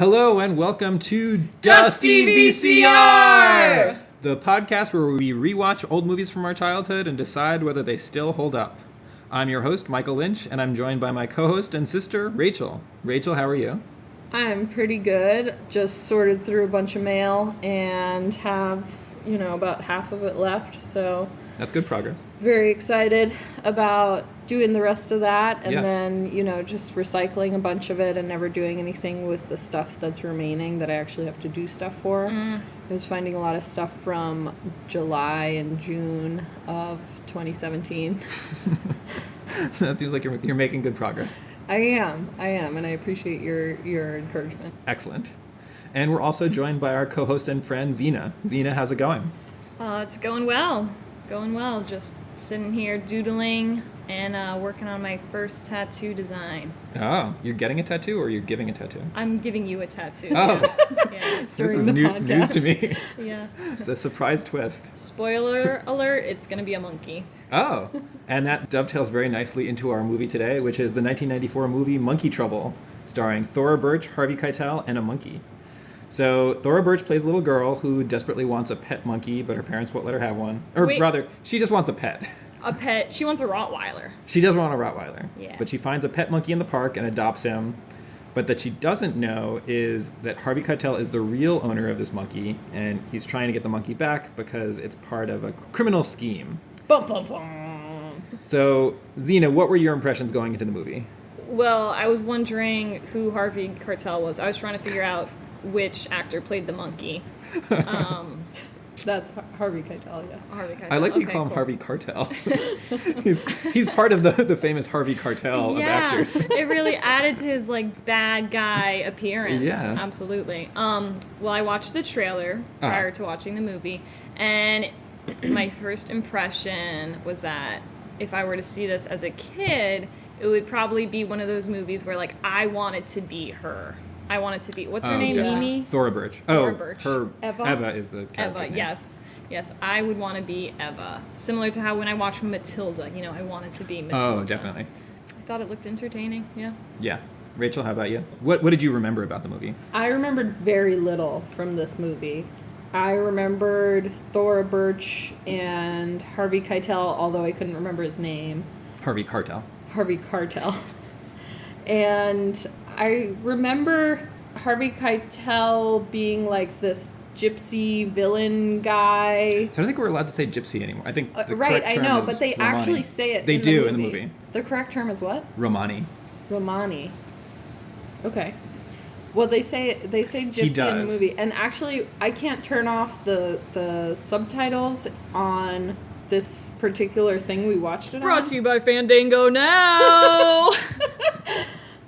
Hello and welcome to Dusty VCR! The podcast where we rewatch old movies from our childhood and decide whether they still hold up. I'm your host, Michael Lynch, and I'm joined by my co-host and sister, Rachel. Rachel, how are you? I'm pretty good. Just sorted through a bunch of mail and have, about half of it left, so... That's good progress. Very excited about doing the rest of that, and Yeah. then, just recycling a bunch of it and never doing anything with the stuff that's remaining that I actually have to do stuff for. I was finding a lot of stuff from July and June of 2017. So that seems like you're making good progress. I am, and I appreciate your encouragement. Excellent. And we're also joined by our co-host and friend, Zena. Zena, how's it going? It's going well. Just sitting here doodling and working on my first tattoo design. Oh, you're getting a tattoo or you're giving a tattoo? I'm giving you a tattoo. Oh, Yeah. this During is the news to podcast. me. Yeah. It's a surprise twist. Spoiler alert, it's going to be a monkey. Oh, and that dovetails very nicely into our movie today, which is the 1994 movie Monkey Trouble, starring Thora, Birch, Harvey Keitel, and a monkey. So Thora Birch plays a little girl who desperately wants a pet monkey, but her parents won't let her have one. Or Wait. rather, she just wants a pet. A pet. She wants a Rottweiler. She does want a Rottweiler. Yeah. But she finds a pet monkey in the park and adopts him. But that she doesn't know is that Harvey Keitel is the real owner of this monkey, and he's trying to get the monkey back because it's part of a criminal scheme. Bum, bum, bum. So, Zena, what were your impressions going into the movie? Well, I was wondering who Harvey Keitel was. I was trying to figure out which actor played the monkey. That's Harvey Keitel, yeah. Harvey Keitel. I like that you Okay, call him cool. Harvey Cartel. he's part of the famous Harvey Cartel of actors. It really added to his bad guy appearance. Yeah. Absolutely. Well, I watched the trailer prior to watching the movie, and my first impression was that if I were to see this as a kid, it would probably be one of those movies where I wanted to be her. I wanted to be, what's her name? Definitely. Mimi? Thora Birch. Thora Birch. Eva? Eva is the character's Eva, name. yes, I would want to be Eva. Similar to how when I watched Matilda, I wanted to be Matilda. Oh, definitely. I thought it looked entertaining, yeah. Yeah. Rachel, how about you? What did you remember about the movie? I remembered very little from this movie. I remembered Thora Birch and Harvey Keitel, although I couldn't remember his name. Harvey Cartel. Harvey Keitel. And I remember Harvey Keitel being this gypsy villain guy. So I don't think we're allowed to say gypsy anymore. I think the Right, correct I term know, is but they Romani. actually say it They in do the in the movie. The correct term is what? Romani. Romani. Okay. Well, they say gypsy in the movie, and actually, I can't turn off the subtitles on this particular thing we watched it Brought on. to you by Fandango now!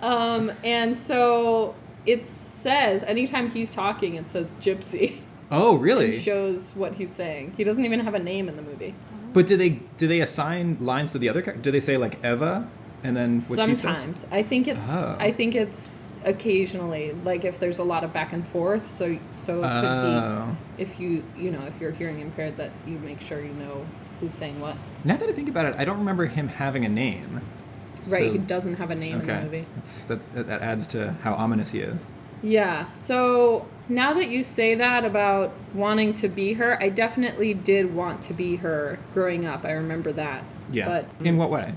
And so it says anytime he's talking, it says gypsy. Oh, It really? shows what he's saying. He doesn't even have a name in the movie. But do they assign lines to the other character? Do they say Eva and then what she says? Sometimes I think it's Oh. occasionally if there's a lot of back and forth. So it could Oh. be if if you're hearing impaired that you make sure you know who's saying what. Now that I think about it, I don't remember him having a name. Right, So- he doesn't have a name in the Okay. movie. That adds to how ominous he is. Yeah. So now that you say that about wanting to be her, I definitely did want to be her growing up. I remember that. Yeah. But In what way?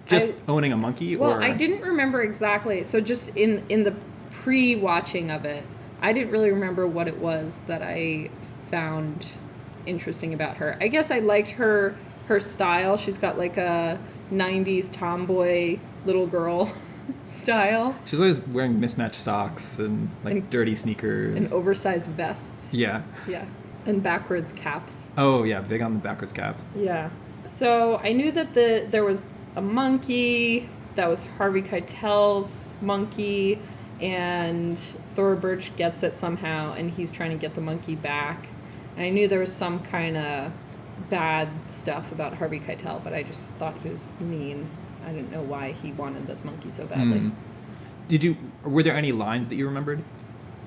Just owning a monkey? well, or I didn't remember exactly. So just in the pre-watching of it, I didn't really remember what it was that I found interesting about her. I guess I liked her style. She's got a 90s tomboy little girl style She's always wearing mismatched socks and dirty sneakers. and oversized vests. Yeah. Yeah. And backwards caps. Oh, yeah, big on the backwards cap. Yeah. So I knew that there was a monkey that was Harvey Keitel's monkey, and Thora Birch gets it somehow, and he's trying to get the monkey back. And I knew there was some kind of bad stuff about Harvey Keitel, but I just thought he was mean. I didn't know why he wanted this monkey so badly. Were there any lines that you remembered?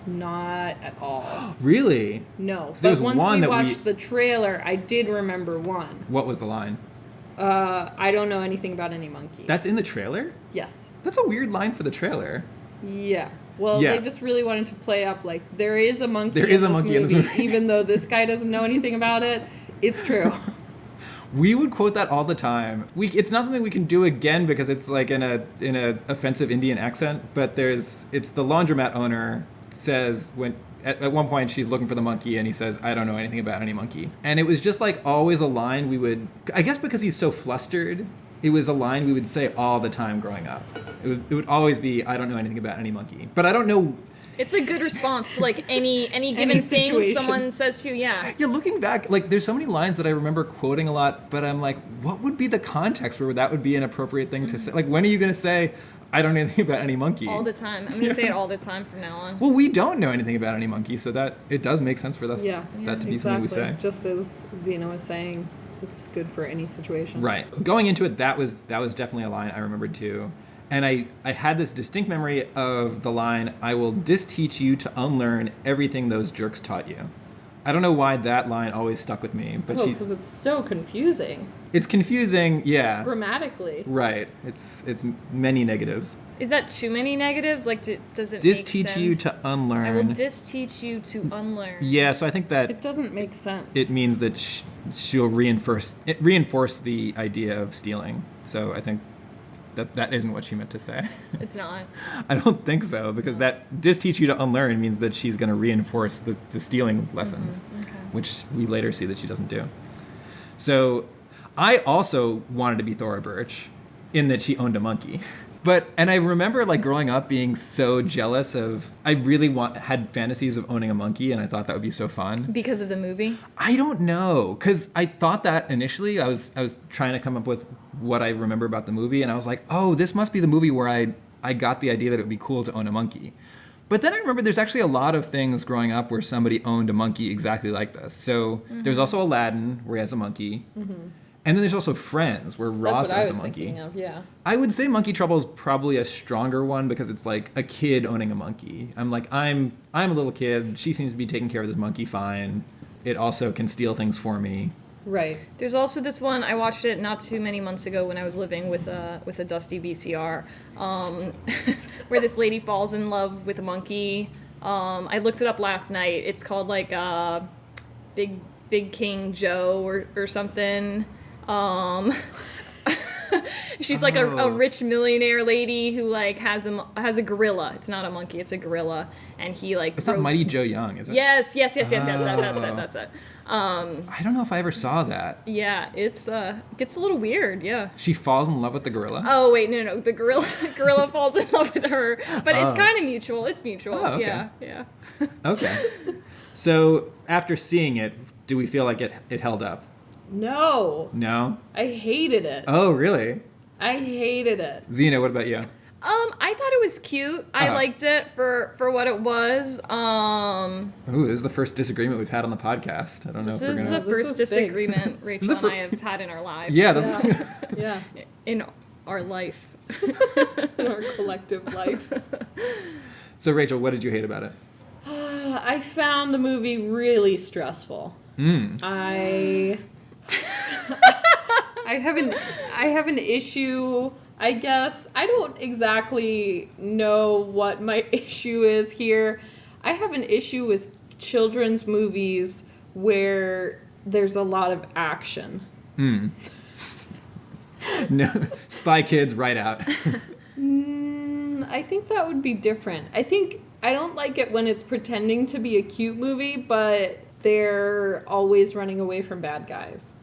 Not at all. Really? No. So there But was once one we that watched the trailer, I did remember one. What was the line? I don't know anything about any monkey. That's in the trailer? Yes. That's a weird line for the trailer. Yeah. Well, Yeah. they just really wanted to play up like there is a monkey. There is a monkey in this movie. Even though this guy doesn't know anything about it. It's true. We would quote that all the time. It's not something we can do again because it's like in a offensive Indian accent. But it's the laundromat owner says when at one point she's looking for the monkey and he says, "I don't know anything about any monkey." And it was just like always a line we would, I guess because he's so flustered, it was a line we would say all the time growing up. It would always be, "I don't know anything about any monkey," but I don't know. It's a good response to like any given thing situation. someone says to you. Yeah. Yeah, looking back, like there's so many lines that I remember quoting a lot, but I'm like, what would be the context where that would be an appropriate thing to say? Like, when are you going to say, "I don't know anything about any monkey"? All the time. I'm gonna say it all the time from now on. Well, we don't know anything about any monkey, so that it does make sense for us that to be something we say. Just as Zena was saying, it's good for any situation. Right. Going into it, that was definitely a line I remembered too. And I had this distinct memory of the line, "I will disteach you to unlearn everything those jerks taught you." I don't know why that line always stuck with me, but because it's so confusing. It's confusing, yeah. Grammatically. Right. It's many negatives. Is that too many negatives? Like, does it Disteach make sense? you to unlearn. I will disteach you to unlearn. Yeah, so I think that It doesn't make sense. it means that she'll reinforce the idea of stealing. So I think that isn't what she meant to say. It's not. I don't think so, because that disteach you to unlearn means that she's going to reinforce the stealing lessons, Okay. which we later see that she doesn't do. So I also wanted to be Thora Birch in that she owned a monkey. And I remember like growing up being so jealous of, I really had fantasies of owning a monkey, and I thought that would be so fun. Because of the movie? I don't know, because I thought that initially. I was trying to come up with what I remember about the movie, and I was like, oh, this must be the movie where I got the idea that it would be cool to own a monkey. But then I remember there's actually a lot of things growing up where somebody owned a monkey exactly like this. So there's also Aladdin, where he has a monkey. Mm-hmm. And then there's also Friends, where Ross That's what owns I was a monkey. thinking of, yeah. I would say Monkey Trouble is probably a stronger one because it's like a kid owning a monkey. I'm like, I'm a little kid. She seems to be taking care of this monkey fine. It also can steal things for me. Right. There's also this one, I watched it not too many months ago when I was living with a Dusty VCR, where this lady falls in love with a monkey. I looked it up last night. It's called like Big King Joe or something. She's like a rich millionaire lady who like has a gorilla. It's not a monkey, it's a gorilla, and he like. It's not Mighty Joe Young, is it? Yes. That's it. I don't know if I ever saw that. Yeah, it's gets a little weird. Yeah. She falls in love with the gorilla. Oh wait, no, the gorilla falls in love with her, but it's kind of mutual. It's mutual. Oh, okay. Yeah. Okay. So after seeing it, do we feel like it held up? No. No? I hated it. Oh, really? I hated it. Zena, what about you? I thought it was cute. I liked it for what it was. Ooh, this is the first disagreement we've had on the podcast. I don't know if we're This is gonna. the first was big. disagreement Rachel and I have had in our lives. Yeah, that's. Yeah. In our life. In our collective life. So, Rachel, what did you hate about it? I found the movie really stressful. I have an issue, I guess. I don't exactly know what my issue is here. I have an issue with children's movies where there's a lot of action. No, Spy Kids, right out. I think that would be different. I don't like it when it's pretending to be a cute movie, but they're always running away from bad guys.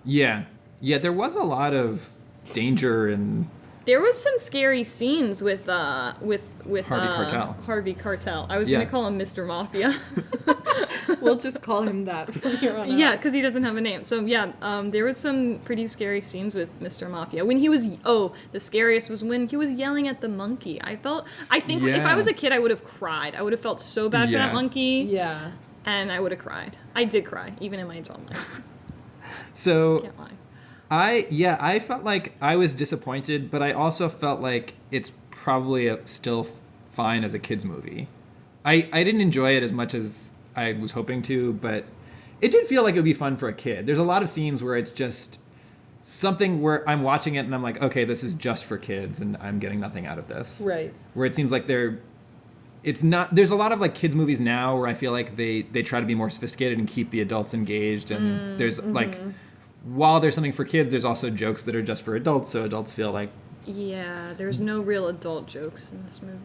Yeah, there was a lot of danger and. There was some scary scenes with Harvey Keitel. Harvey Keitel. I was Yeah. gonna call him Mr. Mafia. We'll just call him that from here on out. Yeah, because he doesn't have a name. So yeah, there was some pretty scary scenes with Mr. Mafia. When he was, the scariest was when he was yelling at the monkey. I think if I was a kid, I would have cried. I would have felt so bad for that monkey. Yeah. And I would have cried. I did cry, even in my adult life. So. Can't lie. I felt like I was disappointed, but I also felt like it's probably still fine as a kid's movie. I didn't enjoy it as much as I was hoping to, but it did feel like it would be fun for a kid. There's a lot of scenes where it's just something where I'm watching it and I'm like, okay, this is just for kids and I'm getting nothing out of this. Right. Where it seems like they're it's not, there's a lot of like kids movies now where I feel like they try to be more sophisticated and keep the adults engaged, and there's like, while there's something for kids, there's also jokes that are just for adults, so adults feel like... Yeah, there's no real adult jokes in this movie.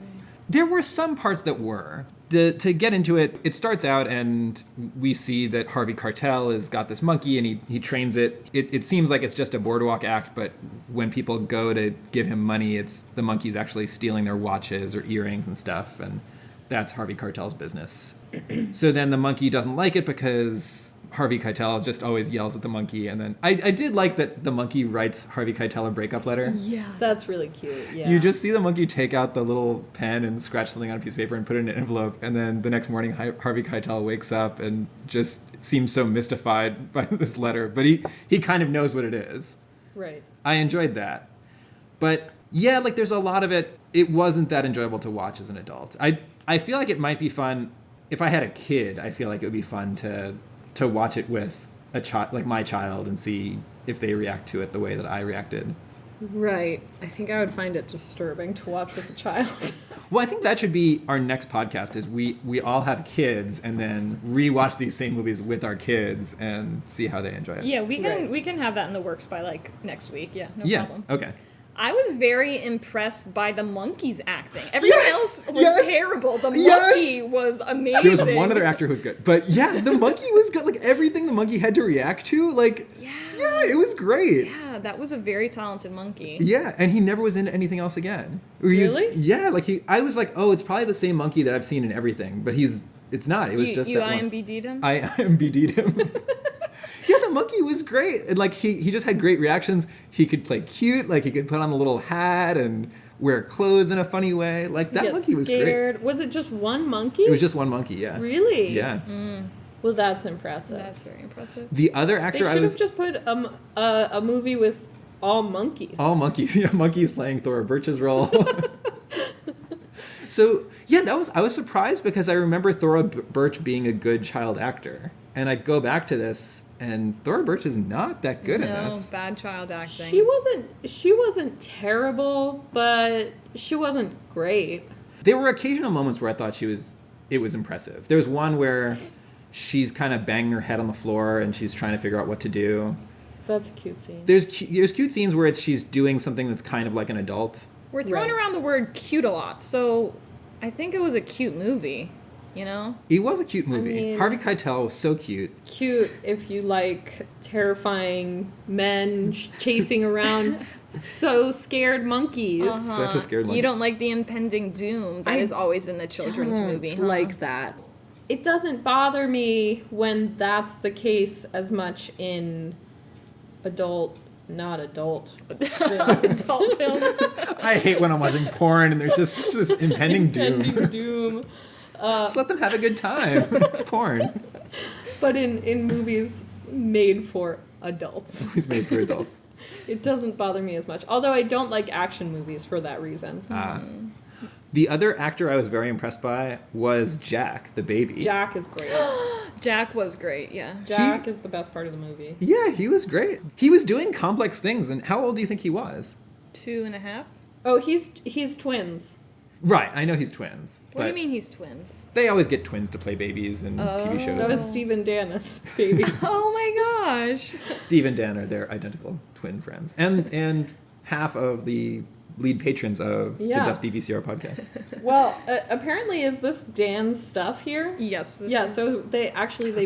There were some parts that were. To get into it, it starts out and we see that Harvey Keitel has got this monkey and he trains it. It seems like it's just a boardwalk act, but when people go to give him money, it's the monkey's actually stealing their watches or earrings and stuff, and that's Harvey Keitel's business. So then the monkey doesn't like it because Harvey Keitel just always yells at the monkey, and then I did like that the monkey writes Harvey Keitel a breakup letter. Yeah. That's really cute, yeah. You just see the monkey take out the little pen and scratch something on a piece of paper and put it in an envelope, and then the next morning Harvey Keitel wakes up and just seems so mystified by this letter, but he kind of knows what it is. Right. I enjoyed that. But yeah, like there's a lot of it, it wasn't that enjoyable to watch as an adult. I feel like it might be fun, if I had a kid, I feel like it would be fun to watch it with a child, like my child, and see if they react to it the way that I reacted. Right. I think I would find it disturbing to watch with a child. Well, I think that should be our next podcast, is we all have kids and then rewatch these same movies with our kids and see how they enjoy it. Yeah, we can Right. we can have that in the works by like next week. Yeah, no Yeah, problem. okay. I was very impressed by the monkey's acting. Everyone else was yes, terrible. The yes. monkey was amazing. There was one other actor who was good. But yeah, the monkey was good. Like everything the monkey had to react to, like, yeah, it was great. Yeah, that was a very talented monkey. Yeah, and he never was in anything else again. Really? Yeah, like I was like, oh, it's probably the same monkey that I've seen in everything, but it's not. It was just you that one. IMBD'd him? I IMBD'd him. Yeah, the monkey was great. And like he just had great reactions. He could play cute, like he could put on a little hat and wear clothes in a funny way. Like that Get monkey was scared. great. Was it just one monkey? It was just one monkey, yeah. Really? Yeah. Well, that's impressive. That's very impressive. The other They actor should I have was just put a movie with all monkeys. all monkeys. Yeah, monkeys playing Thora Birch's role. So yeah, I was surprised because I remember Thora Birch being a good child actor, and I go back to this, and Thora Birch is not that good in No, this. bad child acting. She wasn't terrible, but she wasn't great. There were occasional moments where I thought it was impressive. There was one where she's kind of banging her head on the floor and she's trying to figure out what to do. That's a cute scene. There's cute scenes where she's doing something that's kind of like an adult. We're throwing Right. around the word cute a lot, so I think it was a cute movie, you know? It was a cute movie. mean- Harvey Keitel was so cute. Cute if you like terrifying men chasing around so scared monkeys. Such a scared monkey. You don't like the impending doom that I is always in the children's Don't movie, huh? like that. It doesn't bother me when that's the case as much in not adult. adult films. I hate when I'm watching porn and there's just this impending doom. Impending doom. Just let them have a good time. It's porn. But in movies made for adults, It's made for adults. it doesn't bother me as much. Although I don't like action movies for that reason. The other actor I was very impressed by was Jack, the baby. Jack is great. Jack was great, yeah. Jack is the best part of the movie. Yeah, he was great. He was doing complex things, and how old do you think he was? 2.5? Oh, he's twins. Right, I know he's twins. What do you but mean he's twins? They always get twins to play babies in TV shows. That was Steve and Dennis, baby. Oh my gosh. Steve and Dan are their identical twin friends. And half of the lead patrons of Yeah. the Dusty VCR podcast. Well, apparently, is this Dan's stuff here? Yes. This Yeah, is- so they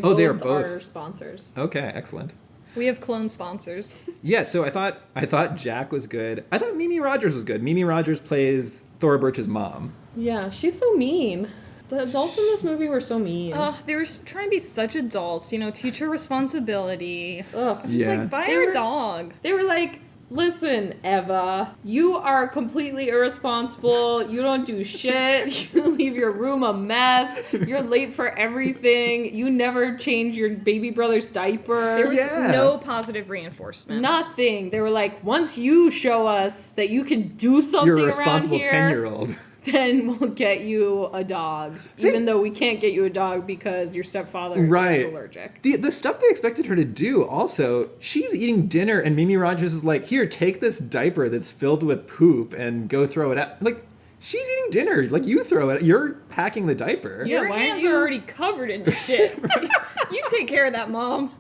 Oh, they are both both. are sponsors. Okay, excellent. we have clone sponsors. Yeah, so I thought Jack was good. I thought Mimi Rogers was good. Mimi Rogers plays Thora Birch's mom. Yeah, she's so mean. The adults in this movie were so mean. Ugh, they were trying to be such adults, you know, teach her responsibility. Ugh. Just Yeah. like, buy They her were- a dog. They were like, listen, Eva, you are completely irresponsible. You don't do shit. You leave your room a mess. You're late for everything. You never change your baby brother's diaper. There was Yeah. no positive reinforcement. Nothing. They were like, once you show us that you can do something You're a around responsible here, 10-year-old. then we'll get you a dog. Even though we can't get you a dog because your stepfather Right. is allergic. The stuff they expected her to do also, she's eating dinner and Mimi Rogers is like, here, take this diaper that's filled with poop and go throw it out. Like, She's eating dinner. Like, you throw it. You're packing the diaper. Your why aren't hands you- are already covered in shit. You take care of that, Mom.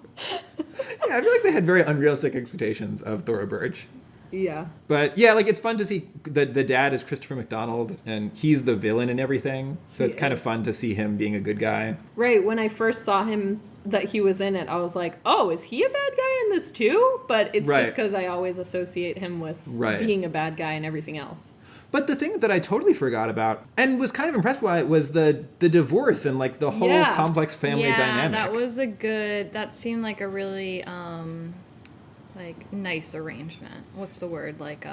Yeah, I feel like they had very unrealistic expectations of Thora Birch. Yeah. But yeah, like, it's fun to see the dad is Christopher McDonald, and he's the villain and everything. So it's He kind of is. fun to see him being a good guy. Right, when I first saw him, that he was in it, I was like, oh, is he a bad guy in this too? But it's Right. just because I always associate him with Right. being a bad guy and everything else. But the thing that I totally forgot about and was kind of impressed by was the divorce and like the whole Yeah. complex family dynamic. That seemed like a really, like, nice arrangement. What's the word? Like,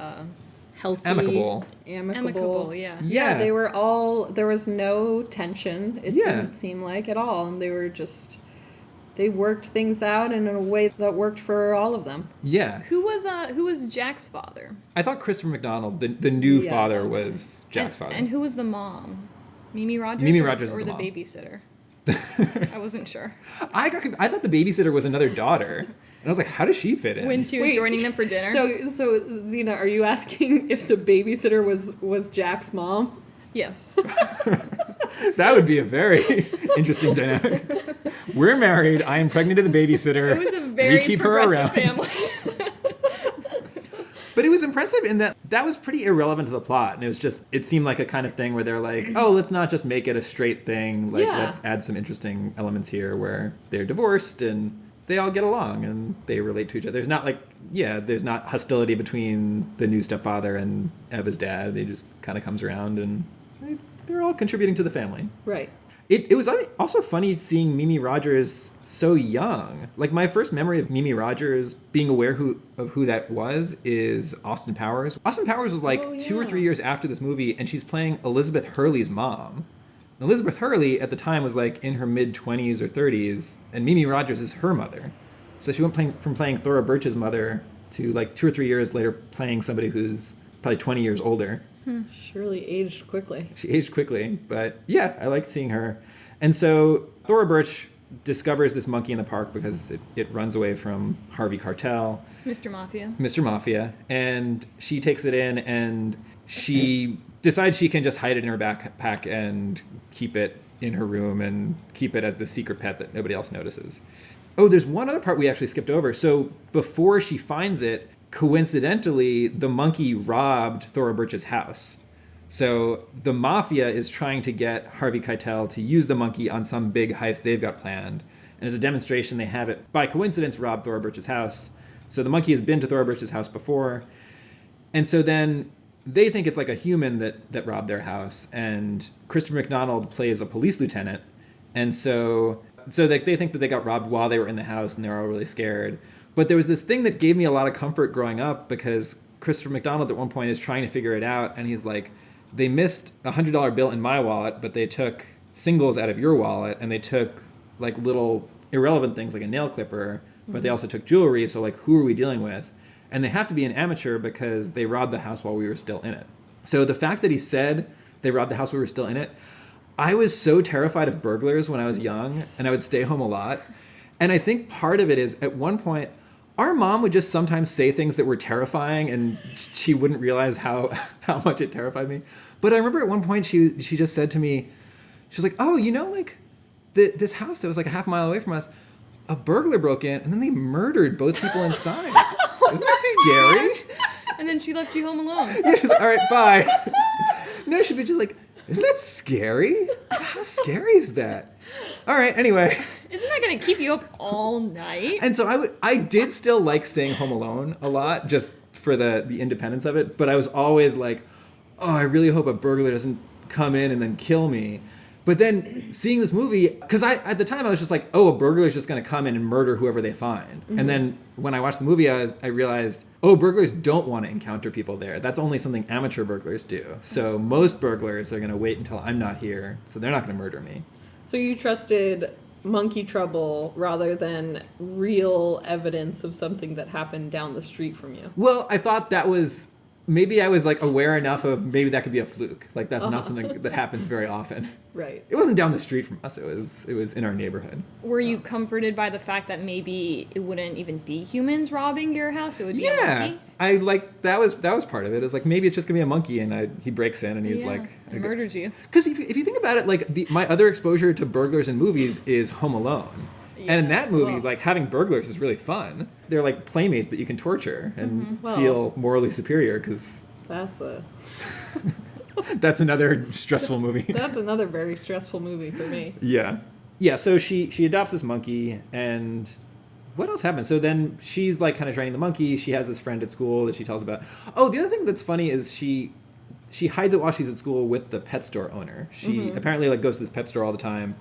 Healthy. Amicable. amicable, yeah. Yeah. They were all, there was no tension, it Yeah. didn't seem like at all. And they were just, they worked things out in a way that worked for all of them. Yeah. Who was Jack's father? I thought Christopher McDonald, the new Yeah. father, was Jack's father. And who was the mom? Mimi Rogers? Mimi Rogers is or the the mom. babysitter? I wasn't sure. I thought the babysitter was another daughter. And I was like, how does she fit in? When she was Wait, joining them for dinner? So Zena, are you asking if the babysitter was Jack's mom? Yes. That would be a very interesting dynamic. We're married. I am pregnant to the babysitter. It was a very we keep her progressive around. family. But it was impressive in that was pretty irrelevant to the plot. And it seemed like a kind of thing where they're like, oh, let's not just make it a straight thing. Like, Yeah. let's add some interesting elements here where they're divorced and they all get along and they relate to each other. There's not there's not hostility between the new stepfather and Eva's dad. They just kind of comes around and they're all contributing to the family. Right. It was also funny seeing Mimi Rogers so young. Like, my first memory of Mimi Rogers being aware of who that was is Austin Powers. Austin Powers was like 2 or 3 years after this movie, and she's playing Elizabeth Hurley's mom. And Elizabeth Hurley at the time was like in her mid-20s or 30s, and Mimi Rogers is her mother. So she went from playing Thora Birch's mother to like 2 or 3 years later playing somebody who's probably 20 years older. Surely aged quickly. She aged quickly, but yeah, I liked seeing her. And so Thora Birch discovers this monkey in the park because it runs away from Harvey Keitel, Mr. Mafia. Mr. Mafia, and she takes it in and she decides she can just hide it in her backpack and keep it in her room and keep it as the secret pet that nobody else notices. Oh, there's one other part we actually skipped over. So before she finds it, coincidentally, the monkey robbed Thora Birch's house. So the mafia is trying to get Harvey Keitel to use the monkey on some big heist they've got planned. And as a demonstration, they have it, by coincidence, rob Thora Birch's house. So the monkey has been to Thora Birch's house before. And so then they think it's like a human that robbed their house. And Christopher McDonald plays a police lieutenant. And so they think that they got robbed while they were in the house and they were all really scared. But there was this thing that gave me a lot of comfort growing up because Christopher McDonald at one point is trying to figure it out. And he's like, they missed a $100 bill in my wallet, but they took singles out of your wallet. And they took like little irrelevant things like a nail clipper, but they also took jewelry. So like, who are we dealing with? And they have to be an amateur because they robbed the house while we were still in it. So the fact that he said they robbed the house while we were still in it, I was so terrified of burglars when I was young, and I would stay home a lot. And I think part of it is, at one point, our mom would just sometimes say things that were terrifying, and she wouldn't realize how much it terrified me. But I remember at one point she just said to me, she was like, oh, you know, like, this house that was like a half mile away from us, a burglar broke in, and then they murdered both people inside. Isn't that scary? And then she left you home alone. Yeah, she's like, all right, bye. No, she'd be just like, isn't that scary? How scary is that? All right, anyway. Isn't that going to keep you up all night? And so I did still like staying home alone a lot, just for the independence of it. But I was always like, oh, I really hope a burglar doesn't come in and then kill me. But then seeing this movie, because at the time I was just like, oh, a burglar's just going to come in and murder whoever they find. Mm-hmm. And then when I watched the movie, I realized, oh, burglars don't want to encounter people there. That's only something amateur burglars do. So most burglars are going to wait until I'm not here, so they're not going to murder me. So you trusted monkey trouble rather than real evidence of something that happened down the street from you. Well, I thought that was maybe I was like aware enough of maybe that could be a fluke. Like that's not something that happens very often. Right. It wasn't down the street from us. It was in our neighborhood. Were you comforted by the fact that maybe it wouldn't even be humans robbing your house? It would be a monkey? I like that was part of it. It was like maybe it's just gonna be a monkey, and he breaks in and he's like and murders you. Because if you think about it, like my other exposure to burglars in movies is Home Alone. Yeah. And in that movie, like having burglars is really fun. They're like playmates that you can torture and feel morally superior because that's another stressful movie. That's another very stressful movie for me. Yeah. Yeah, so she adopts this monkey, and what else happens? So then she's like kind of training the monkey. She has this friend at school that she tells about. Oh, the other thing that's funny is she hides it while she's at school with the pet store owner. She apparently like goes to this pet store all the time.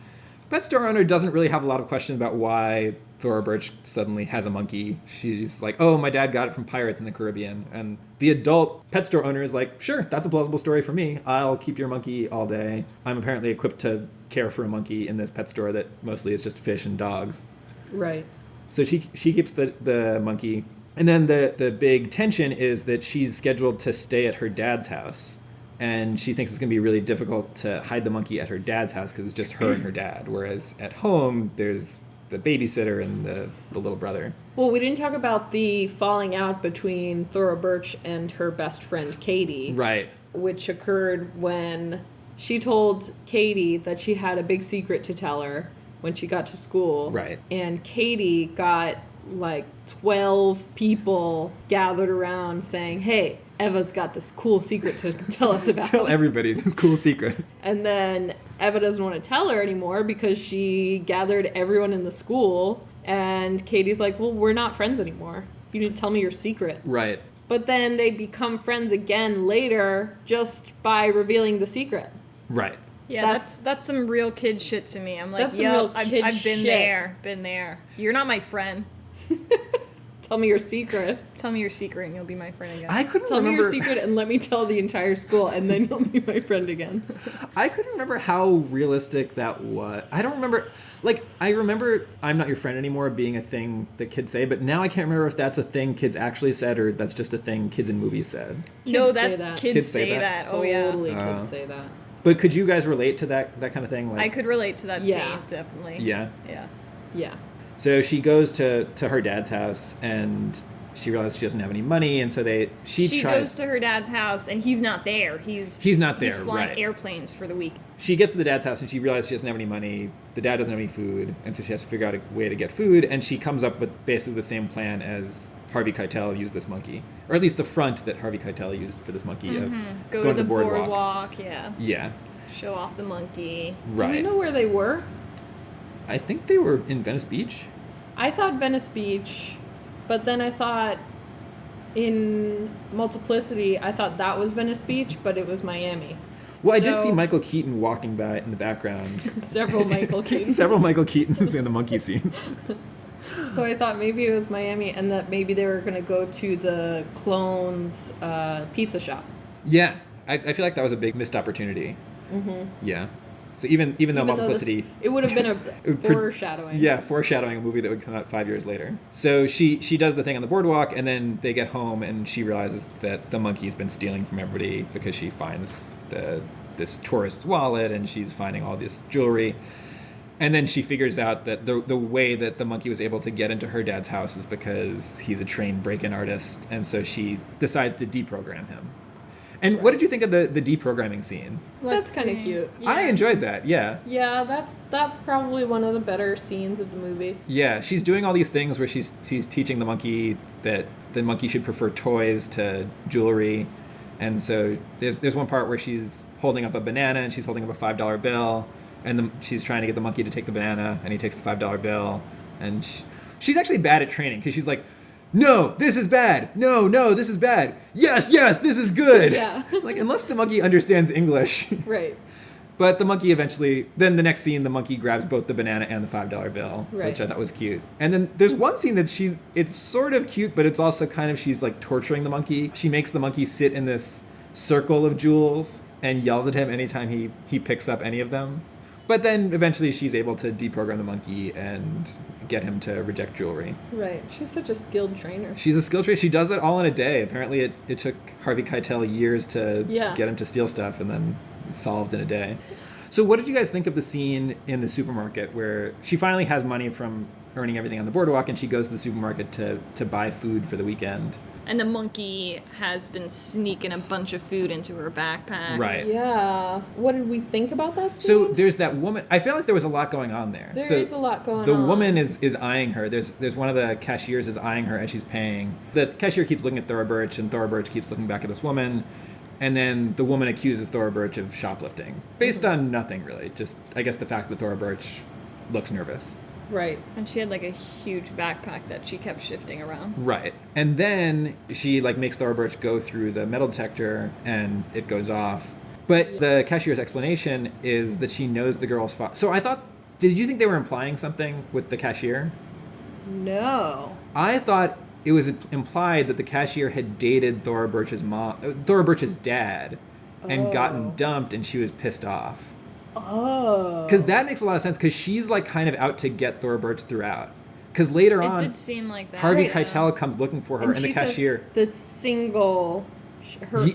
Pet store owner doesn't really have a lot of questions about why Thora Birch suddenly has a monkey. She's like, oh, my dad got it from pirates in the Caribbean. And the adult pet store owner is like, sure, that's a plausible story for me. I'll keep your monkey all day. I'm apparently equipped to care for a monkey in this pet store that mostly is just fish and dogs. Right. So she keeps the monkey. And then the big tension is that she's scheduled to stay at her dad's house. And she thinks it's going to be really difficult to hide the monkey at her dad's house because it's just her and her dad. Whereas at home, there's the babysitter and the little brother. Well, we didn't talk about the falling out between Thora Birch and her best friend Katie. Right. Which occurred when she told Katie that she had a big secret to tell her when she got to school. Right. And Katie got like 12 people gathered around saying, hey, Eva's got this cool secret to tell us about. Tell everybody this cool secret. And then Eva doesn't want to tell her anymore because she gathered everyone in the school. And Katie's like, well, we're not friends anymore. You need to tell me your secret. Right. But then they become friends again later just by revealing the secret. Right. Yeah, that's some real kid shit to me. I'm like, yeah, I've been there. You're not my friend. Tell me your secret. Tell me your secret and you'll be my friend again. I couldn't Tell remember. me your secret and let me tell the entire school and then you'll be my friend again. I couldn't remember how realistic that was. I don't remember. Like, I remember I'm not your friend anymore being a thing that kids say, but now I can't remember if that's a thing kids actually said or that's just a thing kids in movies said. No, say that. Kids say that. Oh, yeah. Totally kids say that. But could you guys relate to that kind of thing? Like, I could relate to that Yeah. scene, definitely. Yeah. Yeah. Yeah. So she goes to her dad's house and she realizes she doesn't have any money, and so she goes to her dad's house and he's not there. He's not there. He's flying right. airplanes for the week. She gets to the dad's house and she realizes she doesn't have any money. The dad doesn't have any food, and so she has to figure out a way to get food. And she comes up with basically the same plan as Harvey Keitel used this monkey, or at least the front that Harvey Keitel used for this monkey of Go going to the boardwalk. Yeah. Yeah. Show off the monkey. Right. Do we know where they were? I think they were in Venice Beach. I thought Venice Beach, but then I thought in Multiplicity, I thought that was Venice Beach, but it was Miami. Well, I did see Michael Keaton walking by in the background. Several Michael Keatons. Several Michael Keatons in the monkey scenes. So I thought maybe it was Miami and that maybe they were going to go to the clones pizza shop. Yeah. I feel like that was a big missed opportunity. Mm-hmm. Yeah. So even though Multiplicity... it would have been a foreshadowing. Yeah, foreshadowing a movie that would come out 5 years later. So she does the thing on the boardwalk, and then they get home, and she realizes that the monkey's been stealing from everybody because she finds this tourist's wallet, and she's finding all this jewelry. And then she figures out that the way that the monkey was able to get into her dad's house is because he's a trained break-in artist, and so she decides to deprogram him. And what did you think of the deprogramming scene? That's kind of cute. Yeah. I enjoyed that, yeah. Yeah, that's probably one of the better scenes of the movie. Yeah, she's doing all these things where she's teaching the monkey that the monkey should prefer toys to jewelry. And so there's one part where she's holding up a banana and she's holding up a $5 bill. And she's trying to get the monkey to take the banana, and he takes the $5 bill. And she's actually bad at training because she's like, no, this is bad. No, this is bad. Yes, this is good. Yeah. Like, unless the monkey understands English. Right. But the monkey eventually, then the next scene, the monkey grabs both the banana and the $5 bill, right. which I thought was cute. And then there's one scene that it's sort of cute, but it's also kind of, she's like torturing the monkey. She makes the monkey sit in this circle of jewels and yells at him anytime he picks up any of them. But then eventually she's able to deprogram the monkey and get him to reject jewelry. Right. She's such a skilled trainer. She's a skill trainer. She does that all in a day. Apparently it took Harvey Keitel years to get him to steal stuff, and then solved in a day. So what did you guys think of the scene in the supermarket where she finally has money from earning everything on the boardwalk, and she goes to the supermarket to buy food for the weekend? And the monkey has been sneaking a bunch of food into her backpack. Right. Yeah. What did we think about that scene? So there's that woman. I feel like there was a lot going on there. There is a lot going on. The woman is eyeing her. There's one of the cashiers is eyeing her as she's paying. The cashier keeps looking at Thora Birch, and Thora Birch keeps looking back at this woman. And then the woman accuses Thora Birch of shoplifting. Based on nothing, really. Just, I guess, the fact that Thora Birch looks nervous. Right. And she had like a huge backpack that she kept shifting around. Right. And then she makes Thora Birch go through the metal detector, and it goes off. But the cashier's explanation is that she knows the girl's father. So I thought, did you think they were implying something with the cashier? No. I thought it was implied that the cashier had dated Thora Birch's dad, and gotten dumped, and she was pissed off. Oh. Because that makes a lot of sense, because she's kind of out to get Thora Birch throughout. Because later on, It did seem like that. Harvey yeah. Keitel comes looking for her, and the she says cashier... the single...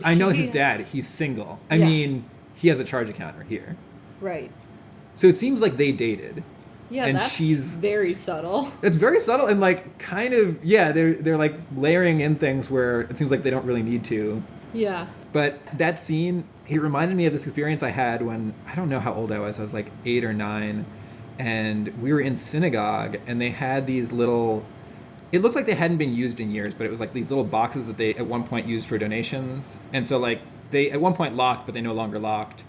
I know his dad. He's single. I mean, he has a charge account here. Right. So it seems like they dated. Yeah, and that's she's very subtle. It's very subtle, and kind of, they're layering in things where it seems like they don't really need to. Yeah. But that scene, it reminded me of this experience I had when, I don't know how old I was 8 or 9, and we were in synagogue, and they had these little, it looked like they hadn't been used in years, but it was these little boxes that they at one point used for donations. And so they at one point locked, but they no longer locked.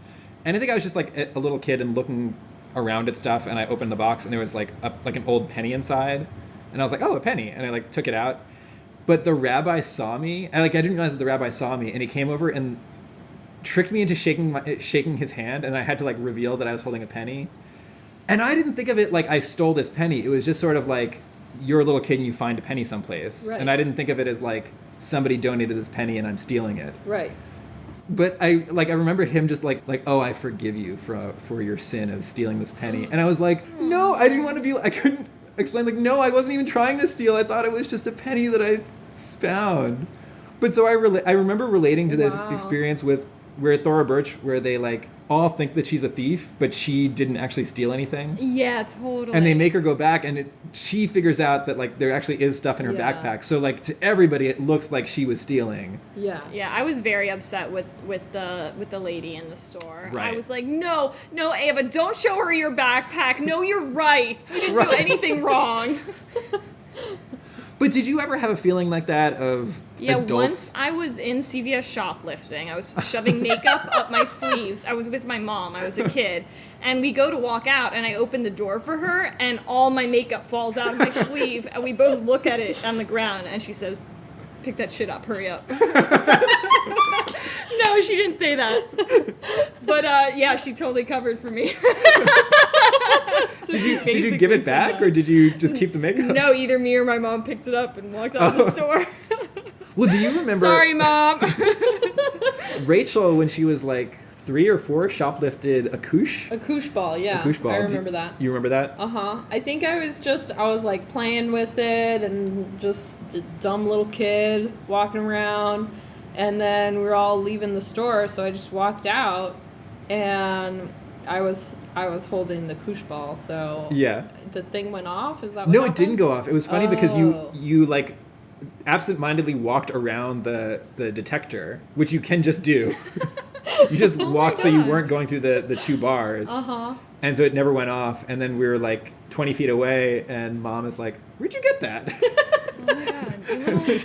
And I think I was just a little kid and looking around at stuff, and I opened the box, and there was an old penny inside, and I was like, oh, a penny, and I took it out. But the rabbi saw me, and I didn't realize that the rabbi saw me, and he came over and tricked me into shaking his hand, and I had to reveal that I was holding a penny. And I didn't think of it I stole this penny. It was just sort of you're a little kid and you find a penny someplace. Right. And I didn't think of it as somebody donated this penny and I'm stealing it. Right. But I remember him just oh, I forgive you for your sin of stealing this penny. And I was no, I didn't want to be, I couldn't explain no, I wasn't even trying to steal. I thought it was just a penny that I found. But so I remember relating to this experience with where Thora Birch, where they all think that she's a thief, but she didn't actually steal anything. Yeah, totally. And they make her go back, and she figures out that there actually is stuff in her backpack. So to everybody, it looks like she was stealing. Yeah. Yeah, I was very upset with the lady in the store. Right. I was like, no, Ava, don't show her your backpack. No, you're right. You didn't do anything wrong. But did you ever have a feeling like that of adults? Once I was in CVS shoplifting. I was shoving makeup up my sleeves. I was with my mom. I was a kid. And we go to walk out, and I open the door for her, and all my makeup falls out of my sleeve, and we both look at it on the ground, and she says, pick that shit up, hurry up. No, she didn't say that. But, she totally covered for me. Did you give it back, or did you just keep the makeup? No, either me or my mom picked it up and walked out of the store. Well, do you remember... Sorry, Mom. Rachel, when she was 3 or 4, shoplifted a couche? A couche ball, yeah. A couche ball. I remember that. You remember that? Uh-huh. I think I was playing with it and just a dumb little kid walking around. And then we were all leaving the store, so I just walked out, and I was holding the couche ball, so yeah. The thing went off? Is that what No, happened? it didn't go off. It was funny because you absent-mindedly walked around the detector, which you can just do. You just walked so you weren't going through the 2 bars. Uh-huh. And so it never went off, and then we were 20 feet away, and Mom is like, where'd you get that? Oh my God. And so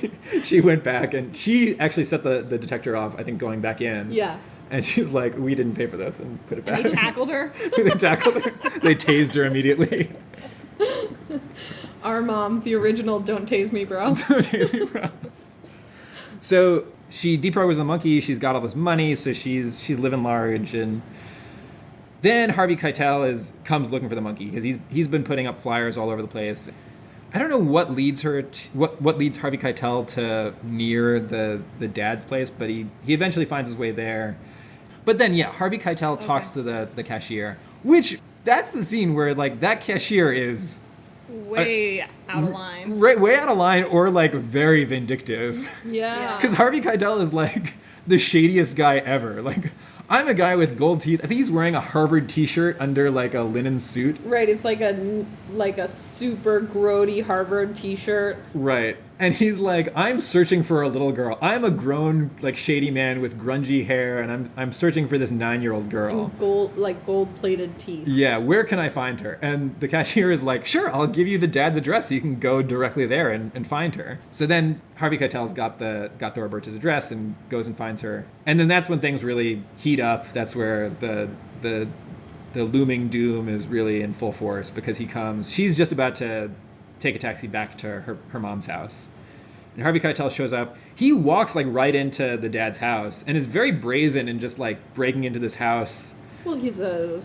she went back, and she actually set the detector off, I think, going back in. Yeah. And she's like, we didn't pay for this, and put it back. And they tackled her? They tackled her. They tased her immediately. Our mom, the original "Don't tase me, bro." Don't tase me, bro. So she deprograms the monkey. She's got all this money, so she's living large. And then Harvey Keitel comes looking for the monkey because he's been putting up flyers all over the place. I don't know what leads what leads Harvey Keitel to near the dad's place, but he eventually finds his way there. But then, Harvey Keitel talks to the cashier, which that's the scene where, like, that cashier is Way out of line. way out of line or, like, very vindictive. Yeah. Because Harvey Keitel is, like, the shadiest guy ever. Like, I'm a guy with gold teeth. I think he's wearing a Harvard t-shirt under, like, a linen suit. Right, it's like a super grody Harvard t-shirt. Right. And he's like, I'm searching for a little girl. I'm a grown, like, shady man with grungy hair, and I'm searching for this 9-year-old girl. And gold-plated teeth. Yeah, where can I find her? And the cashier is like, sure, I'll give you the dad's address so you can go directly there and find her. So then Harvey Keitel's got Thora Birch's address and goes and finds her. And then that's when things really heat up. That's where the looming doom is really in full force, because he comes. She's just about to take a taxi back to her mom's house. And Harvey Keitel shows up. He walks, like, right into the dad's house and is very brazen in just, like, breaking into this house. Well, he's a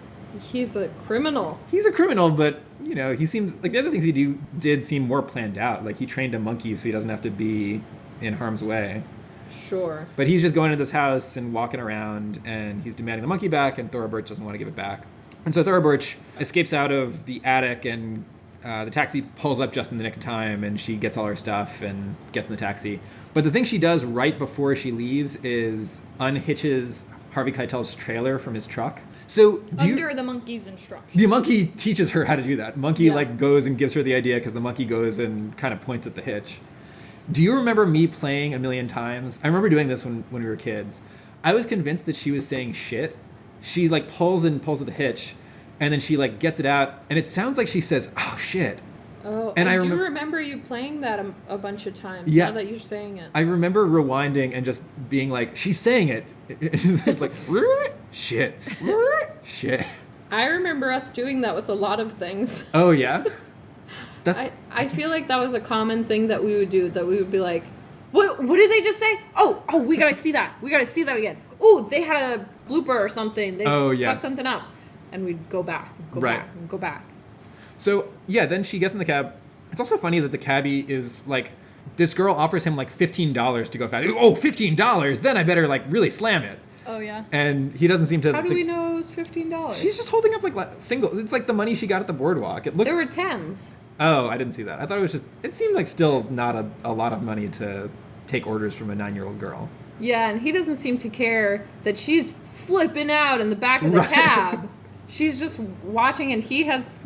criminal. He's a criminal, but, you know, he seems like the other things he did seem more planned out. Like, he trained a monkey so he doesn't have to be in harm's way. Sure. But he's just going into this house and walking around, and he's demanding the monkey back, and Thora Birch doesn't want to give it back. And so Thora Birch escapes out of the attic, and the taxi pulls up just in the nick of time, and she gets all her stuff and gets in the taxi. But the thing she does right before she leaves is unhitches Harvey Keitel's trailer from his truck. So Under the monkey's instructions. the monkey teaches her how to do that. Monkey, Yeah. like, goes and gives her the idea, because the monkey goes and kind of points at the hitch. Do you remember me playing a million times? I remember doing this when we were kids. I was convinced that she was saying shit. She, like, pulls at the hitch, and then she, like, gets it out, and it sounds like she says, oh, shit. Oh, And I do remem- remember you playing that a bunch of times. Yeah. Now that you're saying it. I remember rewinding and just being like, she's saying it. It's like, shit, shit. I remember us doing that with a lot of things. Oh, yeah? That's... I feel like that was a common thing that we would do, that we would be like, what did they just say? Oh, we gotta see that. We gotta see that again. Oh, they had a blooper or something. They fucked something up. And we'd go back, go back. So, yeah, then she gets in the cab. It's also funny that the cabbie is, like, this girl offers him, like, $15 to go fast. Oh, $15? Then I better, like, really slam it. Oh, yeah. And he doesn't seem to... How do we know it was $15? She's just holding up, like, single... It's like the money she got at the boardwalk. It looks... There were tens. Oh, I didn't see that. I thought it was just... It seemed like still not a lot of money to take orders from a 9-year-old girl. Yeah, and he doesn't seem to care that she's flipping out in the back of the cab. She's just watching, and he does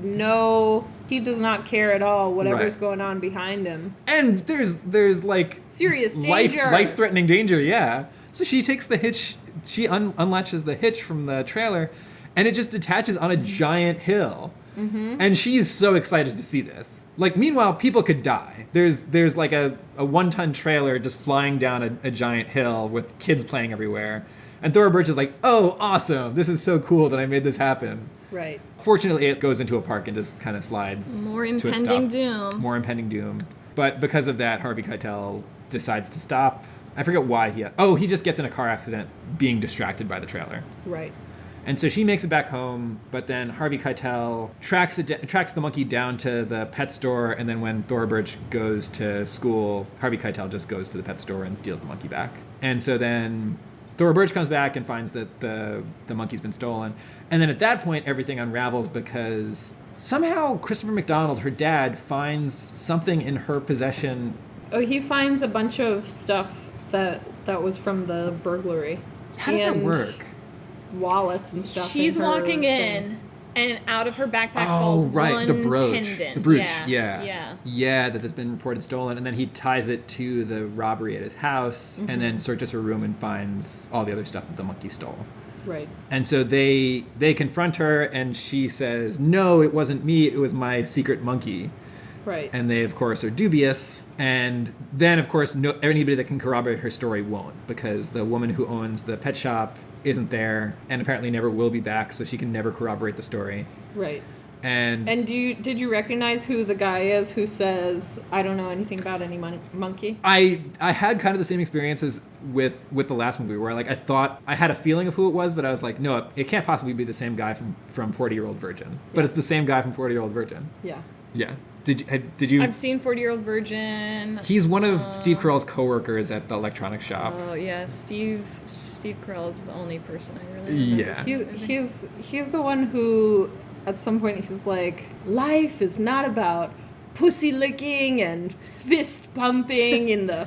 not care at all whatever's going on behind him. And there's like serious danger. Life-threatening danger, yeah. So she takes the hitch, she unlatches the hitch from the trailer, and it just detaches on a giant hill. Mm-hmm. And she's so excited to see this. Like, meanwhile, people could die. There's like a 1-ton trailer just flying down a giant hill with kids playing everywhere. And Thora Birch is like, oh, awesome. This is so cool that I made this happen. Right. Fortunately, it goes into a park and just kind of slides More to a stop. impending doom. More impending doom. But because of that, Harvey Keitel decides to stop. I forget why he just gets in a car accident being distracted by the trailer. Right. And so she makes it back home, but then Harvey Keitel tracks the monkey down to the pet store, and then when Thora Birch goes to school, Harvey Keitel just goes to the pet store and steals the monkey back. And so then Thora Birch comes back and finds that the monkey's been stolen. And then at that point, everything unravels because somehow Christopher McDonald, her dad, finds something in her possession. Oh, he finds a bunch of stuff that was from the burglary. How does that work? Wallets and stuff. She's in her walking thing. in, and out of her backpack falls one the brooch. pendant. The brooch, Yeah. Yeah, that has been reported stolen. And then he ties it to the robbery at his house, and then searches her room and finds all the other stuff that the monkey stole. Right. And so they confront her, and she says, no, it wasn't me, it was my secret monkey. Right. And they, of course, are dubious. And then, of course, anybody that can corroborate her story won't, because the woman who owns the pet shop isn't there, and apparently never will be back, so she can never corroborate the story. Right. And did you recognize who the guy is who says, I don't know anything about any monkey? I had kind of the same experiences with the last movie, where like I thought I had a feeling of who it was, but I was like, no, it can't possibly be the same guy from 40-Year-Old Virgin. But it's the same guy from 40-Year-Old Virgin. Yeah. Yeah. Did you? I've seen 40-Year-Old Virgin. He's one of Steve Carell's coworkers at the electronics shop. Oh yeah, Steve Carell is the only person I really remember. Yeah. He's the one who at some point he's like, life is not about pussy licking and fist pumping in the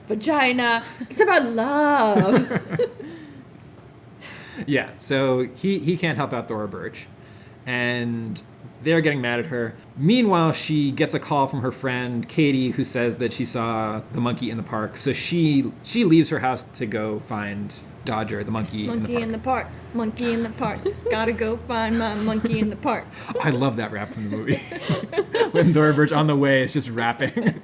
vagina. It's about love. Yeah, so he can't help out Thora Birch, and they're getting mad at her. Meanwhile, she gets a call from her friend Katie, who says that she saw the monkey in the park. So she leaves her house to go find Dodger, the monkey in the park. Monkey in the park. Gotta go find my monkey in the park. I love that rap from the movie. When Thora Birch on the way is just rapping.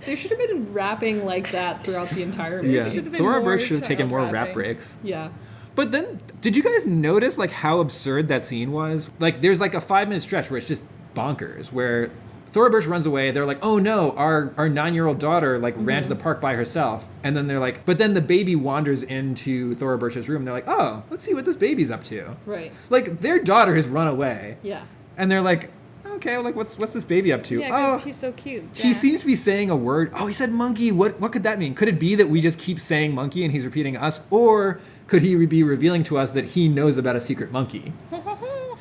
There should have been rapping like that throughout the entire movie. Yeah, Should have been Thora more Birch should have taken more child rap rapping. breaks. Yeah. But then, did you guys notice like how absurd that scene was? Like, there's like a 5-minute stretch where it's just bonkers, where Thora Birch runs away. They're like, oh no, our 9-year-old daughter like ran to the park by herself. And then they're like, but then the baby wanders into Thora Birch's room. They're like, oh, let's see what this baby's up to. Right. Like, their daughter has run away. Yeah. And they're like, okay, well, like what's this baby up to? Yeah, because oh, he's so cute. he Jack. seems to be saying a word. Oh, he said monkey. What could that mean? Could it be that we just keep saying monkey and he's repeating us? Or could he be revealing to us that he knows about a secret monkey?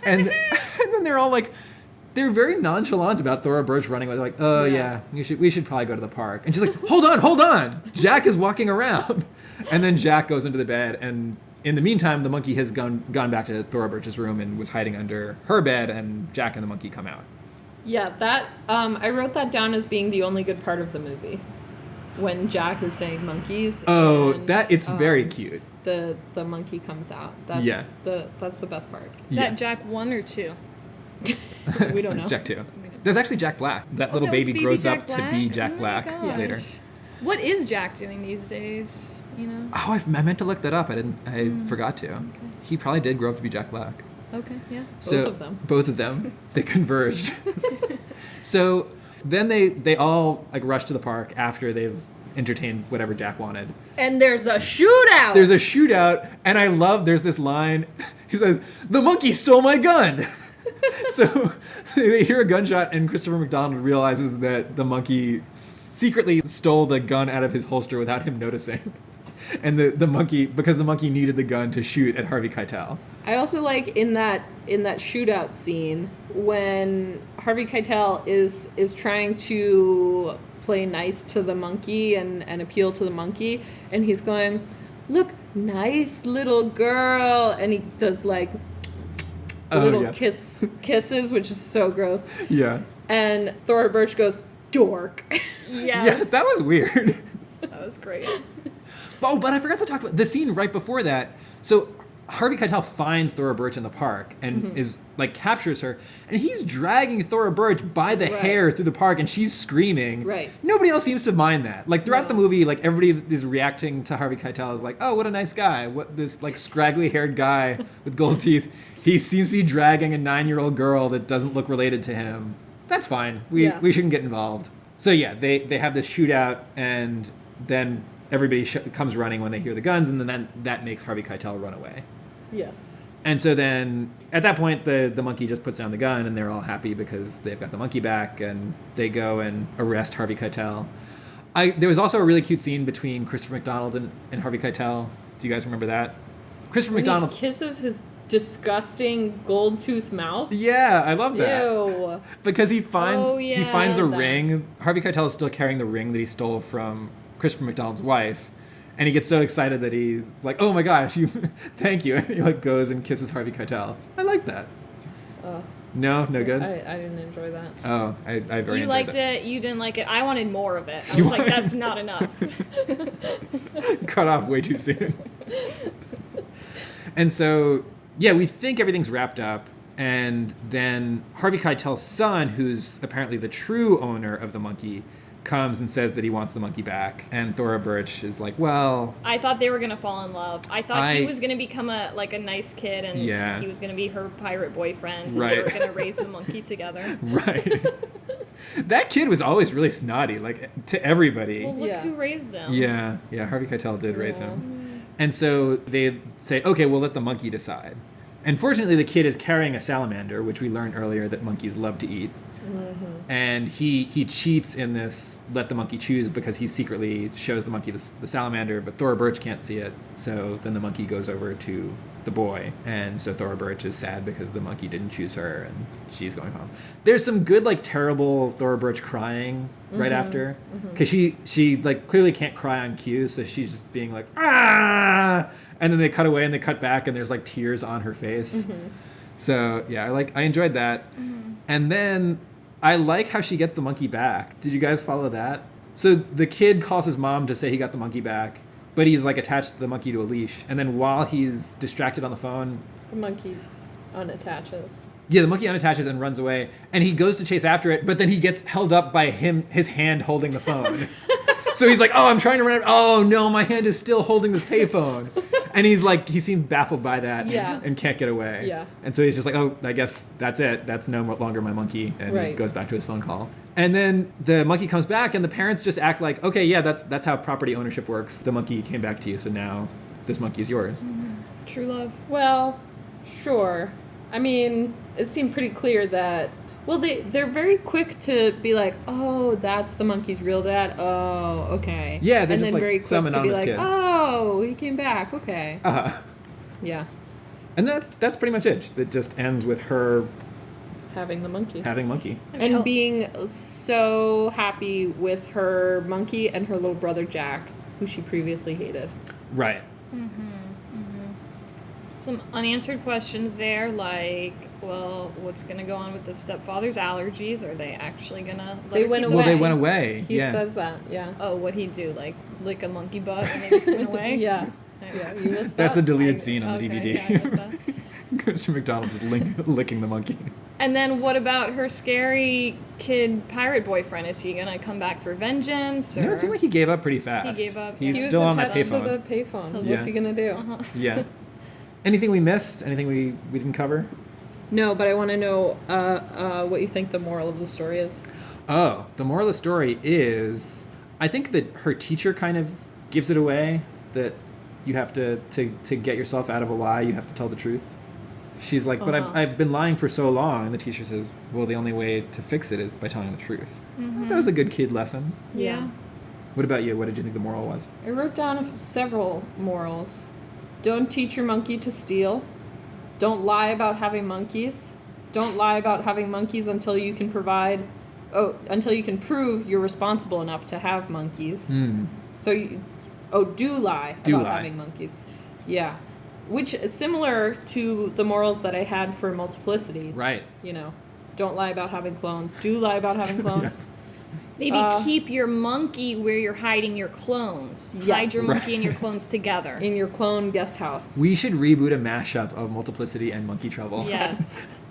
and then they're all like, they're very nonchalant about Thora Birch running away. They're like, oh yeah, we should probably go to the park. And she's like, hold on. Jack is walking around. And then Jack goes into the bed, and in the meantime, the monkey has gone back to Thora Birch's room and was hiding under her bed, and Jack and the monkey come out. Yeah, that I wrote that down as being the only good part of the movie, when Jack is saying monkeys. Oh, and, it's very cute. The monkey comes out. That's that's the best part. Is that Jack 1 or 2? We don't know. It's Jack 2. There's actually Jack Black. That little that was baby baby grows Jack up to Black? be Jack Oh my Black gosh. later. What is Jack doing these days? You know? Oh, I meant to look that up. I forgot to. Okay. He probably did grow up to be Jack Black. Okay, yeah. Both of them. They converged. So then they all like rush to the park after they've entertained whatever Jack wanted. And there's a shootout. There's a shootout, and I love, there's this line. He says, "The monkey stole my gun." So they hear a gunshot, and Christopher McDonald realizes that the monkey secretly stole the gun out of his holster without him noticing. And the monkey, because the monkey needed the gun to shoot at Harvey Keitel. I also like in that shootout scene when Harvey Keitel is trying to play nice to the monkey and appeal to the monkey, and he's going, "Look, nice little girl," and he does like little kisses, which is so gross. Yeah. And Thora Birch goes, "Dork." Yes. Yeah, that was weird. That was great. Oh, but I forgot to talk about the scene right before that. So Harvey Keitel finds Thora Birch in the park and is like captures her, and he's dragging Thora Birch by the hair through the park, and she's screaming. Right. Nobody else seems to mind that. Like throughout the movie, like everybody is reacting to Harvey Keitel as like, oh, what a nice guy. What this like scraggly haired guy with gold teeth. He seems to be dragging a 9-year-old girl that doesn't look related to him. That's fine. We shouldn't get involved. So yeah, they have this shootout, and then everybody comes running when they hear the guns, and then that makes Harvey Keitel run away. Yes. And so then, at that point, the monkey just puts down the gun, and they're all happy because they've got the monkey back, and they go and arrest Harvey Keitel. There was also a really cute scene between Christopher McDonald and Harvey Keitel. Do you guys remember that? Christopher McDonald He kisses his disgusting gold tooth mouth. Yeah, I love that. Ew. Because he finds a that. ring. Harvey Keitel is still carrying the ring that he stole from Christopher McDonald's wife. And he gets so excited that he's like, "Oh my gosh, thank you!" And he like goes and kisses Harvey Keitel. I like that. No good. I didn't enjoy that. Oh, I very You enjoyed liked that. it. You didn't like it. I wanted more of it. I was like, that's not enough. Cut off way too soon. And so, yeah, we think everything's wrapped up, and then Harvey Keitel's son, who's apparently the true owner of the monkey, comes and says that he wants the monkey back, and Thora Birch is like, well, I thought they were gonna fall in love. I thought he was gonna become a nice kid, and he was gonna be her pirate boyfriend. And they were gonna raise the monkey together. Right. That kid was always really snotty, like to everybody. Well, look who raised them. Yeah, Harvey Keitel did raise him. And so they say, okay, we'll let the monkey decide. And fortunately, the kid is carrying a salamander, which we learned earlier that monkeys love to eat. And he cheats in this let the monkey choose because he secretly shows the monkey the salamander, but Thora Birch can't see it. So then the monkey goes over to the boy. And so Thora Birch is sad because the monkey didn't choose her, and she's going home. There's some good, like, terrible Thora Birch crying right after. Because she, like, clearly can't cry on cue, so she's just being like, ah! And then they cut away and they cut back, and there's, like, tears on her face. So, yeah, I enjoyed that. And then I like how she gets the monkey back. Did you guys follow that? So the kid calls his mom to say he got the monkey back, but he's, like, attached the monkey to a leash. And then while he's distracted on the phone... The monkey unattaches. Yeah, the monkey unattaches and runs away. And he goes to chase after it, but then he gets held up by his hand holding the phone. So he's like, oh, I'm trying to run. Oh, no, my hand is still holding this payphone. And he's like, he seemed baffled by that and can't get away. Yeah. And so he's just like, oh, I guess that's it. That's no longer my monkey. And he goes back to his phone call. And then the monkey comes back, and the parents just act like, okay, yeah, that's how property ownership works. The monkey came back to you, so now this monkey is yours. True love. Well, sure. I mean, it seemed pretty clear that... Well, they're very quick to be like, oh, that's the monkey's real dad. Oh, okay. Yeah, they're and just then like very some quick to be anonymous like, kid. oh, he came back. Okay. Yeah. And that's pretty much it. It just ends with her Having the monkey. And being so happy with her monkey and her little brother Jack, who she previously hated. Right. Some unanswered questions there, like, well, what's going to go on with the stepfather's allergies? Are they actually going to let They her went keep away. Well, they went away. He says that, yeah. Oh, what'd he do? Like, lick a monkey butt and they just went away? Yeah. Nice. Yeah, you missed That's a that? deleted scene on the Okay, DVD. yeah, I missed that. Mr. McDonald just licking the monkey. And then what about her scary kid pirate boyfriend? Is he going to come back for vengeance? Or? No, it seemed like he gave up pretty fast. He gave up. He's He was still on that attached to payphone. the payphone. Yeah. What's he gonna do? Yeah. Anything we missed? Anything we didn't cover? No, but I want to know what you think the moral of the story is. Oh, the moral of the story is, I think that her teacher kind of gives it away, that you have to get yourself out of a lie, you have to tell the truth. She's like, but I've been lying for so long. And the teacher says, well, the only way to fix it is by telling the truth. That was a good kid lesson. Yeah. What about you? What did you think the moral was? I wrote down several morals. Don't teach your monkey to steal. Don't lie about having monkeys. Don't lie about having monkeys until you can prove you're responsible enough to have monkeys. So do lie about having monkeys. Yeah. Which is similar to the morals that I had for multiplicity. Right. You know, don't lie about having clones. Do lie about having clones. Yes. Maybe keep your monkey where you're hiding your clones. Yes. Hide your monkey and your clones together. In your clone guest house. We should reboot a mashup of Multiplicity and Monkey Trouble. Yes.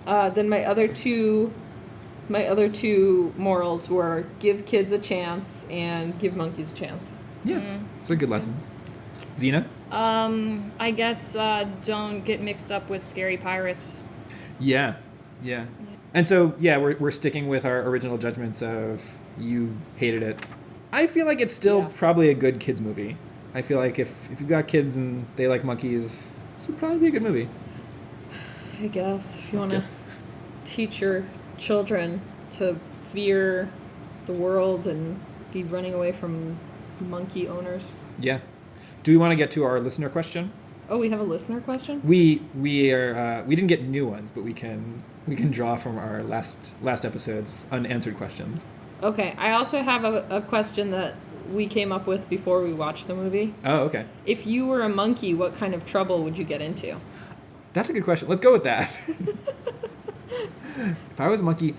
Then my other two morals were give kids a chance and give monkeys a chance. Yeah. Those are good lessons. Xena? I guess don't get mixed up with scary pirates. Yeah. And so, yeah, we're sticking with our original judgments of you hated it. I feel like it's still probably a good kids movie. I feel like if you've got kids and they like monkeys, this would probably be a good movie. I guess if you want to teach your children to fear the world and be running away from monkey owners. Yeah. Do we want to get to our listener question? Oh, we have a listener question? We didn't get new ones, but we can draw from our last episode's unanswered questions. Okay, I also have a question that we came up with before we watched the movie. Oh, okay. If you were a monkey, what kind of trouble would you get into? That's a good question. Let's go with that. If I was a monkey,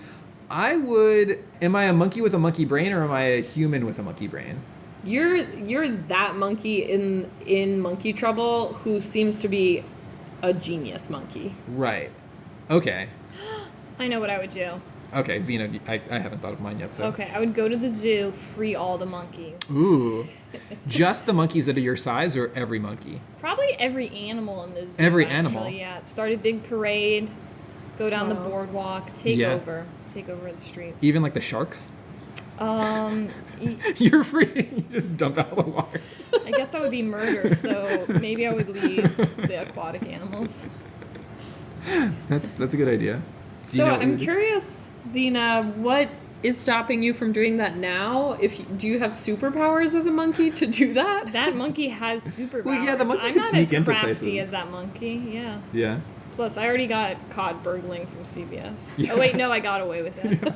I would... Am I a monkey with a monkey brain, or am I a human with a monkey brain? You're that monkey in Monkey Trouble who seems to be a genius monkey. Right. Okay. I know what I would do. Okay, Xena, I haven't thought of mine yet, so... Okay, I would go to the zoo, free all the monkeys. Ooh. Just the monkeys that are your size, or every monkey? Probably every animal in the zoo. Every actually. animal? Yeah, start a big parade, go down the Wow. boardwalk, take over the streets. Even like the sharks? y- You're free. You just dump out of the water. I guess that would be murder, so maybe I would leave the aquatic animals. That's a good idea. So I'm curious, Xena, what is stopping you from doing that now? Do you have superpowers as a monkey to do that? That monkey has superpowers. Well, yeah, the monkey I'm could not sneak as into crafty places. as that monkey. Yeah. Yeah. Plus, I already got caught burgling from CVS. Yeah. Oh wait, no, I got away with it.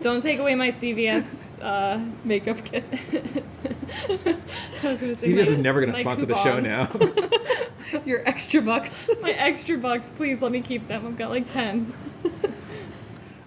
Don't take away my CVS Makeup kit. CVS is never going to sponsor the show now. Your extra bucks. My extra bucks, please let me keep them. I've got like 10.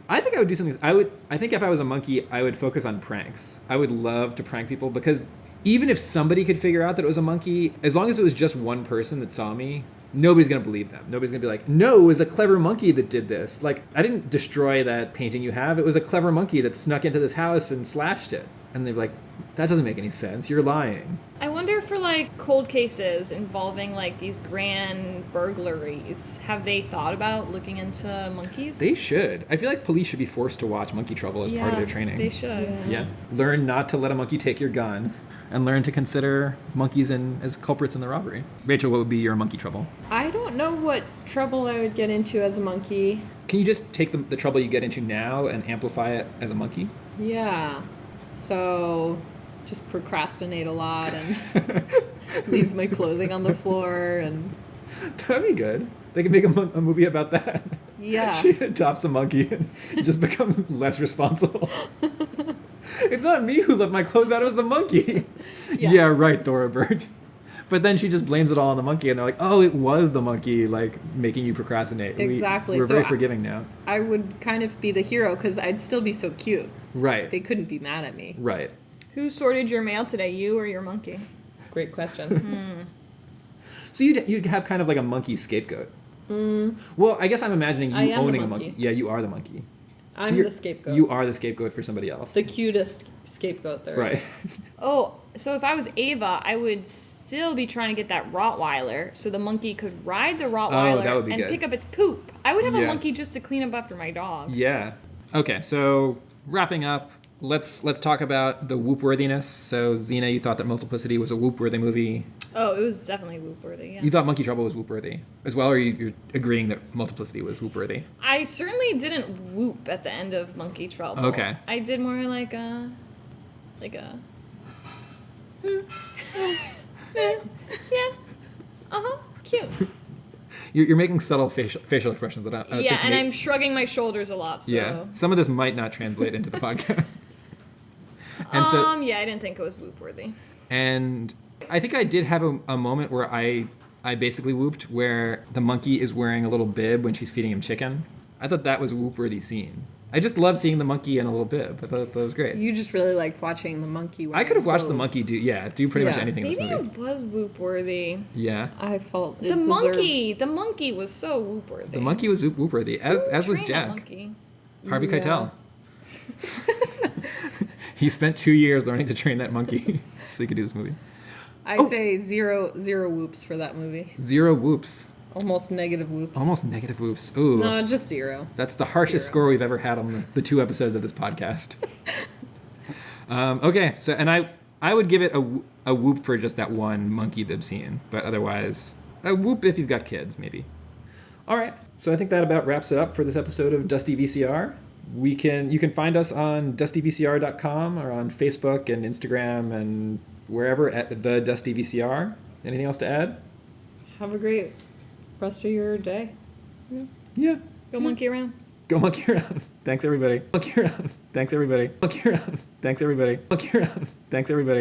I think I would do something. I think if I was a monkey, I would focus on pranks. I would love to prank people because even if somebody could figure out that it was a monkey, as long as it was just one person that saw me, nobody's going to believe them. Nobody's going to be like, no, it was a clever monkey that did this. Like, I didn't destroy that painting you have. It was a clever monkey that snuck into this house and slashed it. And they're like, that doesn't make any sense. You're lying. I wonder for like cold cases involving like these grand burglaries, have they thought about looking into monkeys? They should. I feel like police should be forced to watch Monkey Trouble as part of their training. They should. Yeah. Learn not to let a monkey take your gun and learn to consider monkeys as culprits in the robbery. Rachel, what would be your monkey trouble? I don't know what trouble I would get into as a monkey. Can you just take the trouble you get into now and amplify it as a monkey? Yeah. So just procrastinate a lot and leave my clothing on the floor and That'd be good. They could make a movie about that. yeah. She adopts a monkey and just becomes less responsible. It's not me who left my clothes out, it was the monkey. Yeah, right, Thora Birch. But then she just blames it all on the monkey, and they're like, oh, it was the monkey, like, making you procrastinate. Exactly. We're So very forgiving now. I would kind of be the hero because I'd still be so cute. Right. They couldn't be mad at me. Right. Who sorted your mail today, you or your monkey? Great question. So you'd have kind of like a monkey scapegoat. Well, I guess I'm imagining I you am the owning a monkey. monkey. Yeah, you are the monkey. I'm you're- the scapegoat. You are the scapegoat for somebody else. the cutest scapegoat there Right. is. Oh, so if I was Ava, I would still be trying to get that Rottweiler so the monkey could ride the Rottweiler that would be and good. pick up its poop. I would have a Yeah. monkey just to clean up after my dog. Yeah. Okay, so wrapping up, let's talk about the whoop-worthiness. So, Xena, you thought that Multiplicity was a whoop-worthy movie. Oh, it was definitely whoop-worthy, yeah. You thought Monkey Trouble was whoop-worthy as well, or you're agreeing that Multiplicity was whoop-worthy? I certainly didn't whoop at the end of Monkey Trouble. Okay. I did more like a... yeah. Uh-huh. Cute. You're making subtle facial expressions that I Yeah, think and I'm shrugging my shoulders a lot, so... Yeah, some of this might not translate into the podcast. And yeah, I didn't think it was whoop-worthy. And I think I did have a moment where I basically whooped, where the monkey is wearing a little bib when she's feeding him chicken. I thought that was a whoop-worthy scene. I just love seeing the monkey in a little bib. I thought that was great. You just really liked watching the monkey. I could have watched the clothes. monkey do pretty much Yeah. anything in Maybe this movie. it was whoop-worthy. Yeah. I felt it The deserved- monkey was so whoop-worthy. The monkey was whoop-worthy, as was Train that Jack. monkey. Harvey Yeah. Keitel. He spent 2 years learning to train that monkey so he could do this movie. I say zero whoops for that movie. 0 whoops. Almost negative whoops. Almost negative whoops. Ooh. No, just 0. That's the harshest 0. score we've ever had on the 2 episodes of this podcast. Okay, so and I would give it a whoop for just that one monkey bib scene, but otherwise a whoop if you've got kids, maybe. All right, so I think that about wraps it up for this episode of Dusty VCR. You can find us on dustyvcr.com or on Facebook and Instagram and wherever at the Dusty VCR. Anything else to add? Have a great rest of your day. Yeah. Go monkey around. Go monkey around. Thanks, everybody. Monkey around. Thanks, everybody. Monkey around. Thanks, everybody. Monkey around. Thanks, everybody.